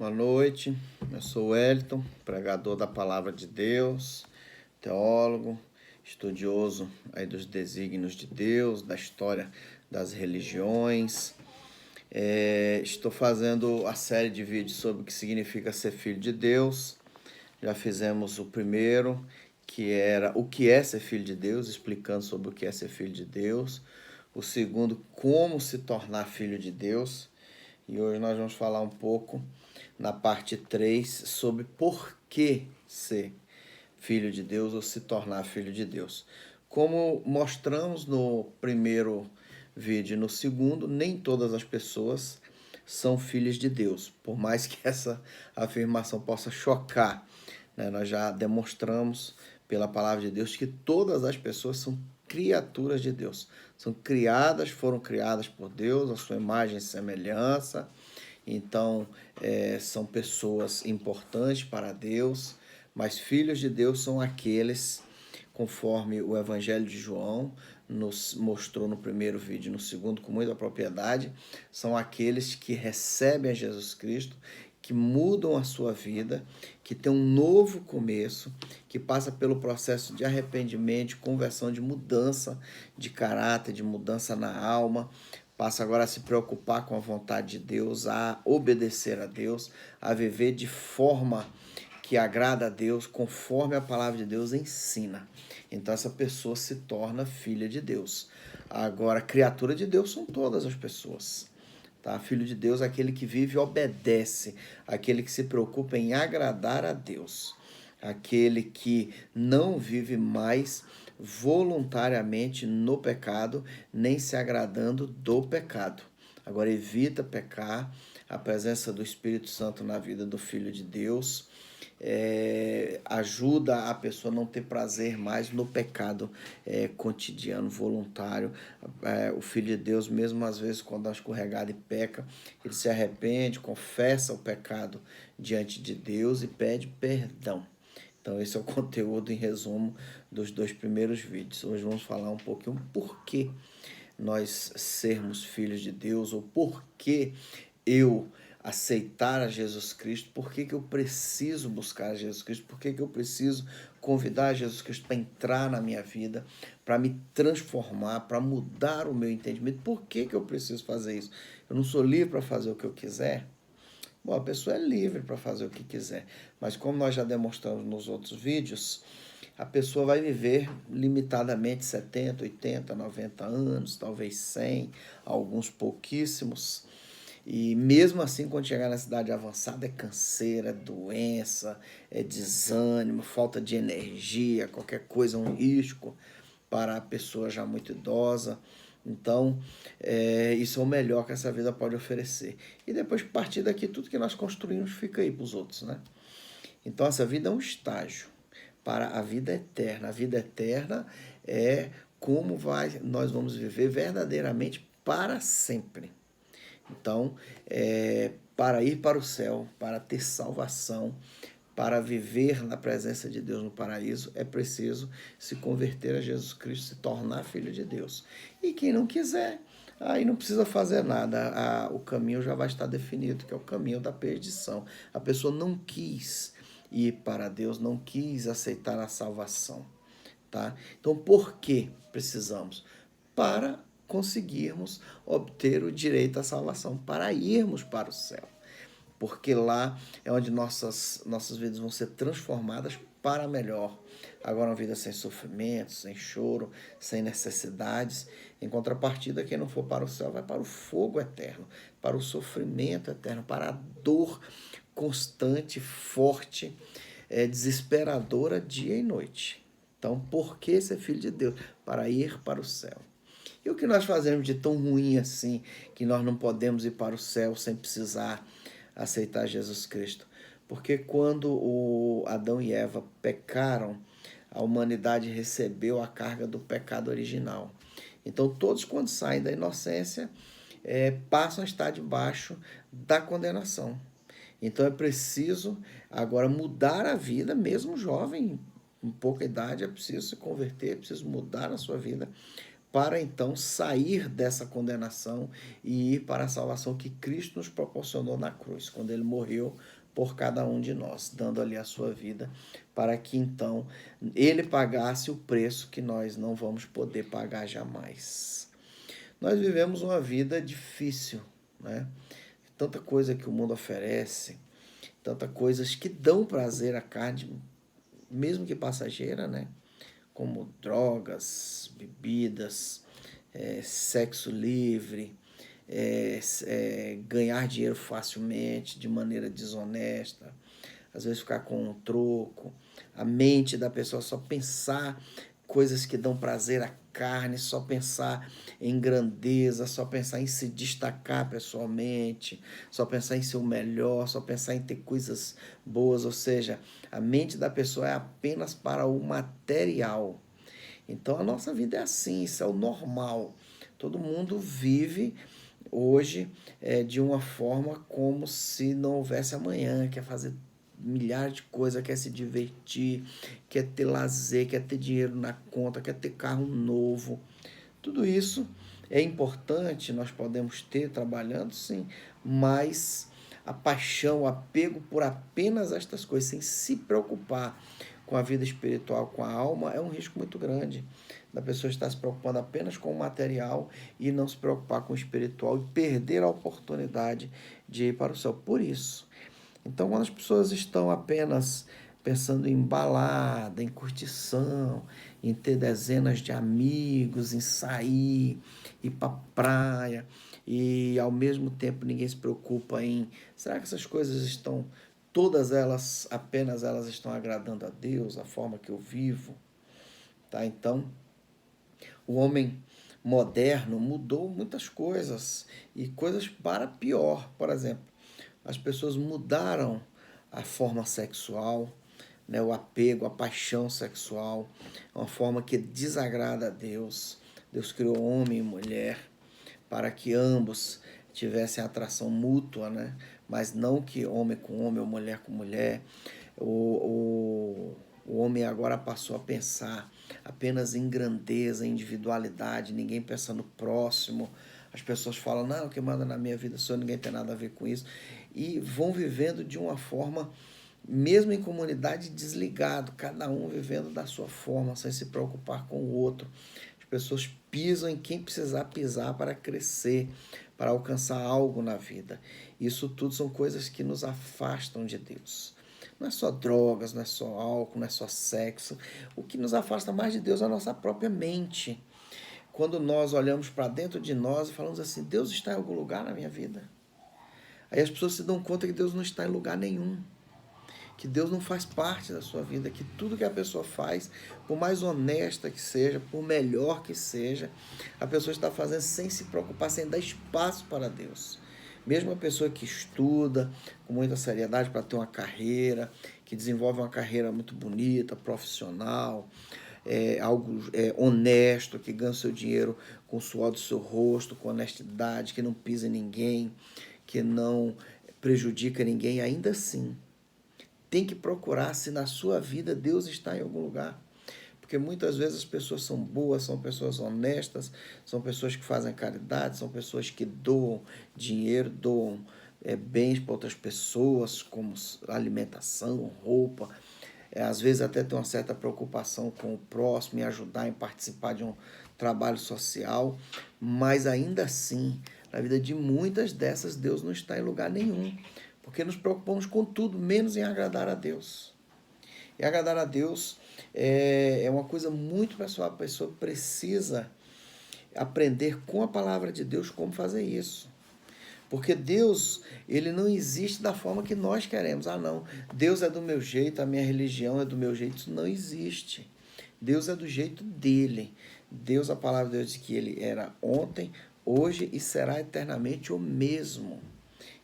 Boa noite, eu sou o Wellington, pregador da Palavra de Deus, teólogo, estudioso aí dos desígnios de Deus, da história das religiões. Estou fazendo a série de vídeos sobre o que significa ser filho de Deus. Já fizemos o primeiro, que era o que é ser filho de Deus, explicando sobre o que é ser filho de Deus. O segundo, como se tornar filho de Deus. E hoje nós vamos falar um pouco, na parte 3, sobre por que ser filho de Deus ou se tornar filho de Deus. Como mostramos no primeiro vídeo e no segundo, nem todas as pessoas são filhos de Deus, por mais que essa afirmação possa chocar, né? Nós já demonstramos pela palavra de Deus que todas as pessoas são criaturas de Deus, foram criadas por Deus, a sua imagem e semelhança. Então, são pessoas importantes para Deus, mas filhos de Deus são aqueles, conforme o Evangelho de João nos mostrou no primeiro vídeo e no segundo com muita propriedade, são aqueles que recebem a Jesus Cristo, que mudam a sua vida, que tem um novo começo, que passa pelo processo de arrependimento, de conversão, de mudança de caráter, de mudança na alma, passa agora a se preocupar com a vontade de Deus, a obedecer a Deus, a viver de forma que agrada a Deus, conforme a palavra de Deus ensina. Então essa pessoa se torna filha de Deus. Agora, criatura de Deus são todas as pessoas. Tá? Filho de Deus é aquele que vive e obedece, aquele que se preocupa em agradar a Deus, aquele que não vive mais voluntariamente no pecado, nem se agradando do pecado. Agora, evita pecar, a presença do Espírito Santo na vida do Filho de Deus ajuda a pessoa a não ter prazer mais no pecado cotidiano, voluntário. O Filho de Deus, mesmo às vezes quando é escorregado e peca, ele se arrepende, confessa o pecado diante de Deus e pede perdão. Então esse é o conteúdo em resumo dos 2 primeiros vídeos. Hoje vamos falar um pouquinho por que nós sermos filhos de Deus, ou por que eu aceitar a Jesus Cristo, por que eu preciso buscar a Jesus Cristo, por que eu preciso convidar a Jesus Cristo para entrar na minha vida, para me transformar, para mudar o meu entendimento. Por que eu preciso fazer isso? Eu não sou livre para fazer o que eu quiser? Bom, a pessoa é livre para fazer o que quiser, mas como nós já demonstramos nos outros vídeos, a pessoa vai viver limitadamente 70, 80, 90 anos, talvez 100, alguns pouquíssimos. E mesmo assim, quando chegar na idade avançada, é canseira, é doença, é desânimo, falta de energia, qualquer coisa, um risco para a pessoa já muito idosa. Então, isso é o melhor que essa vida pode oferecer. E depois, a partir daqui, tudo que nós construímos fica aí para os outros, né? Então, essa vida é um estágio para a vida eterna. A vida eterna é como nós vamos viver verdadeiramente para sempre. Então, para ir para o céu, para ter salvação, para viver na presença de Deus no paraíso, é preciso se converter a Jesus Cristo, se tornar filho de Deus. E quem não quiser, aí não precisa fazer nada, o caminho já vai estar definido, que é o caminho da perdição. A pessoa não quis ir para Deus, não quis aceitar a salvação. Tá? Então, por que precisamos? Para conseguirmos obter o direito à salvação, para irmos para o céu. Porque lá é onde nossas vidas vão ser transformadas para melhor. Agora uma vida sem sofrimento, sem choro, sem necessidades. Em contrapartida, quem não for para o céu vai para o fogo eterno, para o sofrimento eterno, para a dor constante, forte, desesperadora dia e noite. Então, por que ser filho de Deus? Para ir para o céu. E o que nós fazemos de tão ruim assim, que nós não podemos ir para o céu sem precisar aceitar Jesus Cristo? Porque quando Adão e Eva pecaram, a humanidade recebeu a carga do pecado original. Então, todos quando saem da inocência, passam a estar debaixo da condenação. Então, é preciso agora mudar a vida, mesmo jovem, com pouca idade, é preciso se converter, é preciso mudar a sua vida para então sair dessa condenação e ir para a salvação que Cristo nos proporcionou na cruz, quando ele morreu por cada um de nós, dando ali a sua vida, para que então ele pagasse o preço que nós não vamos poder pagar jamais. Nós vivemos uma vida difícil, né? Tanta coisa que o mundo oferece, tantas coisas que dão prazer à carne, mesmo que passageira, né? Como drogas, bebidas, sexo livre, ganhar dinheiro facilmente, de maneira desonesta, às vezes ficar com um troco, a mente da pessoa só pensar coisas que dão prazer à carne, só pensar em grandeza, só pensar em se destacar pessoalmente, só pensar em ser o melhor, só pensar em ter coisas boas, ou seja, a mente da pessoa é apenas para o material. Então a nossa vida é assim, isso é o normal. Todo mundo vive hoje de uma forma como se não houvesse amanhã, quer fazer milhares de coisas, quer se divertir, quer ter lazer, quer ter dinheiro na conta, quer ter carro novo. Tudo isso é importante, nós podemos ter trabalhando, sim, mas a paixão, o apego por apenas estas coisas, sem se preocupar com a vida espiritual, com a alma, é um risco muito grande da pessoa estar se preocupando apenas com o material e não se preocupar com o espiritual e perder a oportunidade de ir para o céu. Por isso, então, quando as pessoas estão apenas pensando em balada, em curtição, em ter dezenas de amigos, em sair, ir para a praia, e ao mesmo tempo ninguém se preocupa em, será que essas coisas estão, todas elas, apenas elas estão agradando a Deus, a forma que eu vivo? Tá? Então, o homem moderno mudou muitas coisas, e coisas para pior. Por exemplo, as pessoas mudaram a forma sexual, né, o apego, a paixão sexual, uma forma que desagrada a Deus. Deus criou homem e mulher para que ambos tivessem atração mútua, né? Mas não que homem com homem ou mulher com mulher. O homem agora passou a pensar apenas em grandeza, em individualidade, ninguém pensa no próximo. As pessoas falam, não, o que manda na minha vida sou eu, ninguém tem nada a ver com isso. E vão vivendo de uma forma, mesmo em comunidade, desligado, cada um vivendo da sua forma, sem se preocupar com o outro. As pessoas pisam em quem precisar pisar para crescer, para alcançar algo na vida. Isso tudo são coisas que nos afastam de Deus. Não é só drogas, não é só álcool, não é só sexo. O que nos afasta mais de Deus é a nossa própria mente. Quando nós olhamos para dentro de nós e falamos assim, Deus está em algum lugar na minha vida? Aí as pessoas se dão conta que Deus não está em lugar nenhum, que Deus não faz parte da sua vida, que tudo que a pessoa faz, por mais honesta que seja, por melhor que seja, a pessoa está fazendo sem se preocupar, sem dar espaço para Deus. Mesmo a pessoa que estuda com muita seriedade para ter uma carreira, que desenvolve uma carreira muito bonita, profissional, algo honesto, que ganha o seu dinheiro com o suor do seu rosto, com honestidade, que não pisa em ninguém, que não prejudica ninguém, ainda assim, tem que procurar se na sua vida Deus está em algum lugar. Porque muitas vezes as pessoas são boas, são pessoas honestas, são pessoas que fazem caridade, são pessoas que doam dinheiro, doam bens para outras pessoas, como alimentação, roupa. Às vezes até tem uma certa preocupação com o próximo, em ajudar, em participar de um trabalho social, mas ainda assim, na vida de muitas dessas, Deus não está em lugar nenhum, porque nos preocupamos com tudo, menos em agradar a Deus. E agradar a Deus é uma coisa muito pessoal, a pessoa precisa aprender com a palavra de Deus como fazer isso. Porque Deus, ele não existe da forma que nós queremos. Ah, não, Deus é do meu jeito, a minha religião é do meu jeito. Isso não existe. Deus é do jeito dele. Deus, a palavra de Deus diz que ele era ontem, hoje e será eternamente o mesmo.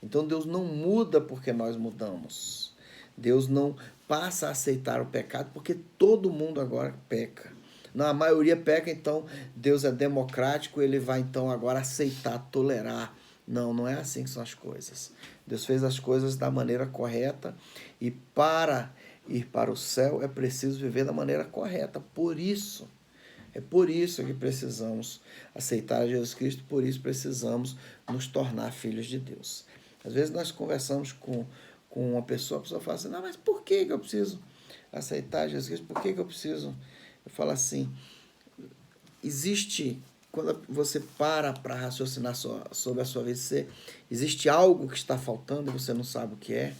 Então Deus não muda porque nós mudamos. Deus não passa a aceitar o pecado porque todo mundo agora peca. Não, a maioria peca, então Deus é democrático, ele vai então agora aceitar, tolerar. Não, não é assim que são as coisas. Deus fez as coisas da maneira correta e para ir para o céu é preciso viver da maneira correta. Por isso, É por isso que precisamos aceitar Jesus Cristo, por isso precisamos nos tornar filhos de Deus. Às vezes nós conversamos com uma pessoa, a pessoa fala assim, não, mas por que eu preciso aceitar Jesus Cristo? Por que eu preciso? Eu falo assim, existe, quando você para raciocinar sobre a sua vida, existe algo que está faltando e você não sabe o que é?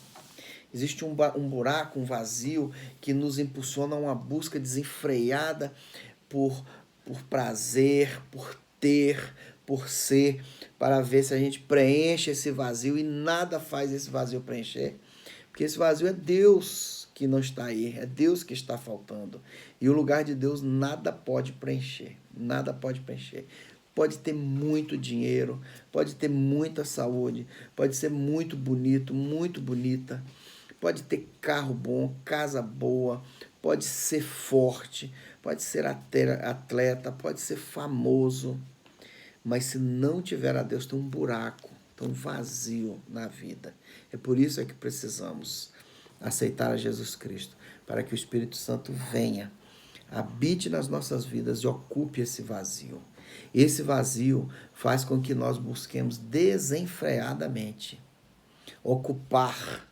Existe um buraco, um vazio que nos impulsiona a uma busca desenfreada por prazer, por ter, por ser, para ver se a gente preenche esse vazio e nada faz esse vazio preencher. Porque esse vazio é Deus que não está aí, é Deus que está faltando. E o lugar de Deus nada pode preencher, nada pode preencher. Pode ter muito dinheiro, pode ter muita saúde, pode ser muito bonito, muito bonita, pode ter carro bom, casa boa, pode ser forte, pode ser atleta, pode ser famoso, mas se não tiver a Deus, tem um buraco, tem um vazio na vida. É por isso que precisamos aceitar a Jesus Cristo, para que o Espírito Santo venha, habite nas nossas vidas e ocupe esse vazio. Esse vazio faz com que nós busquemos desenfreadamente ocupar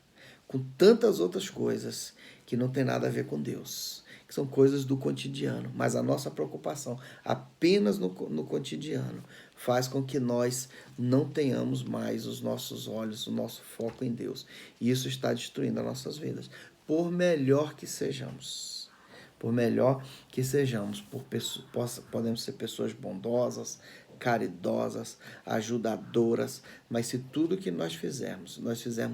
com tantas outras coisas que não tem nada a ver com Deus, que são coisas do cotidiano, mas a nossa preocupação apenas no cotidiano faz com que nós não tenhamos mais os nossos olhos, o nosso foco em Deus. E isso está destruindo as nossas vidas, por melhor que sejamos. Por melhor que sejamos, podemos ser pessoas bondosas, caridosas, ajudadoras, mas se tudo que nós fizermos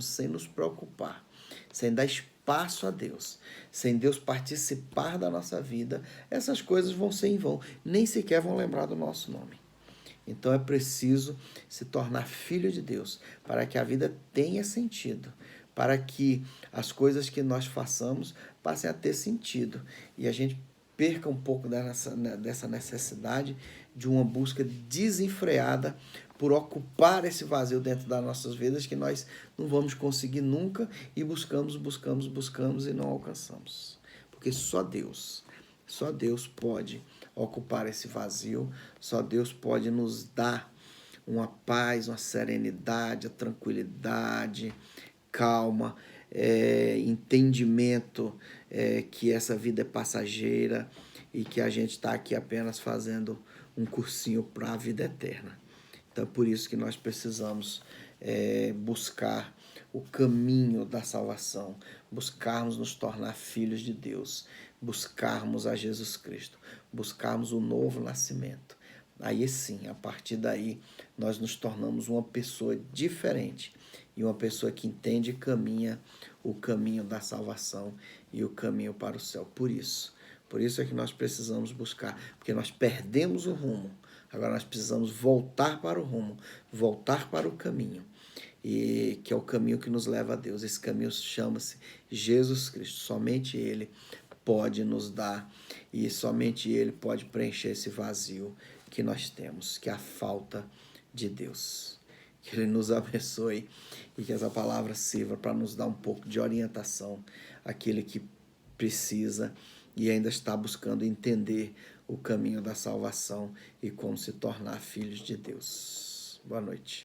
sem nos preocupar, sem dar espaço a Deus, sem Deus participar da nossa vida, essas coisas vão ser em vão, nem sequer vão lembrar do nosso nome. Então é preciso se tornar filho de Deus, para que a vida tenha sentido, para que as coisas que nós façamos passem a ter sentido e a gente perca um pouco dessa necessidade de uma busca desenfreada por ocupar esse vazio dentro das nossas vidas que nós não vamos conseguir nunca e buscamos e não alcançamos. Porque só Deus pode ocupar esse vazio, só Deus pode nos dar uma paz, uma serenidade, a tranquilidade, calma, entendimento que essa vida é passageira e que a gente está aqui apenas fazendo um cursinho para a vida eterna. Então, é por isso que nós precisamos buscar o caminho da salvação, buscarmos nos tornar filhos de Deus, buscarmos a Jesus Cristo, buscarmos o novo nascimento. Aí sim, a partir daí, nós nos tornamos uma pessoa diferente e uma pessoa que entende e caminha o caminho da salvação e o caminho para o céu. Por isso é que nós precisamos buscar, porque nós perdemos o rumo. Agora nós precisamos voltar para o rumo, voltar para o caminho, e que é o caminho que nos leva a Deus. Esse caminho chama-se Jesus Cristo. Somente Ele pode nos dar e somente Ele pode preencher esse vazio que nós temos, que é a falta de Deus. Que Ele nos abençoe e que essa palavra sirva para nos dar um pouco de orientação àquele que precisa e ainda está buscando entender o caminho da salvação e como se tornar filhos de Deus. Boa noite.